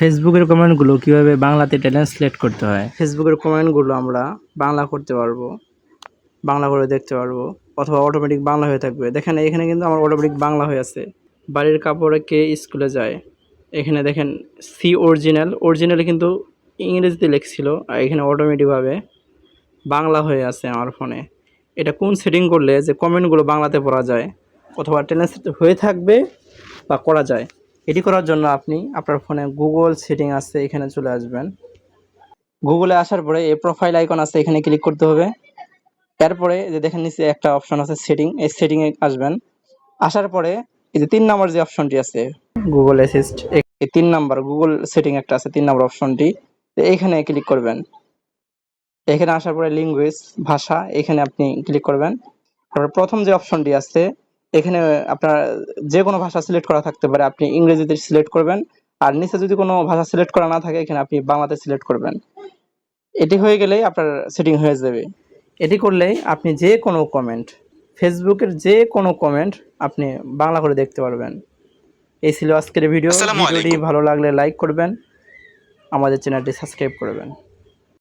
ফেসবুকের কমেন্টগুলো কিভাবে বাংলাতে ট্রান্সলেট করতে হয়। ফেসবুকের কমেন্টগুলো আমরা বাংলা করতে পারবো, বাংলা করে দেখতে পারবো, অথবা অটোমেটিক বাংলা হয়ে থাকবে। দেখেন এখানে কিন্তু আমার অটোমেটিক বাংলা হয়ে আছে। বাড়ির কাপড়ে কে স্কুলে যায়, এখানে দেখেন সি অরিজিনালে কিন্তু ইংরেজিতে লেখছিল, আর এখানে অটোমেটিকভাবে বাংলা হয়ে আছে আমার ফোনে। এটা কোন সেটিং করলে যে কমেন্টগুলো বাংলাতে পড়া যায় অথবা ট্রান্সলেট হয়ে থাকবে বা করা যায়, এটি করার জন্য আপনি আপনার ফোনে গুগল সেটিং আছে, এখানে চলে আসবেন। গুগলে আসার পরে এই প্রোফাইল আইকন আছে, এখানে ক্লিক করতে হবে। তারপরে যে দেখেন নিচে একটা অপশন আছে সেটিং, এই সেটিংয়ে আসবেন। আসার পরে এই যে 3 নম্বর যে অপশনটি আছে গুগল অ্যাসিস্ট, এই 3 নাম্বার গুগল সেটিং একটা আছে 3 নম্বর অপশনটি, এইখানে ক্লিক করবেন। এখানে আসার পরে ল্যাঙ্গুয়েজ ভাষা, এখানে আপনি ক্লিক করবেন। তারপর প্রথম যে অপশনটি আছে এখানে আপনার যে কোনো ভাষা সিলেক্ট করা থাকতে পারে, আপনি ইংরেজিতে সিলেক্ট করবেন। আর নিচে যদি কোনো ভাষা সিলেক্ট করা না থাকে এখানে আপনি বাংলাতে সিলেক্ট করবেন। এটি হয়ে গেলেই আপনার সেটিং হয়ে যাবে। এটি করলেই আপনি যে কোনো কমেন্ট, ফেসবুকের যে কোনো কমেন্ট আপনি বাংলা করে দেখতে পারবেন। এই ছিল আজকের ভিডিওটি ভালো লাগলে লাইক করবেন, আমাদের চ্যানেলটি সাবস্ক্রাইব করবেন।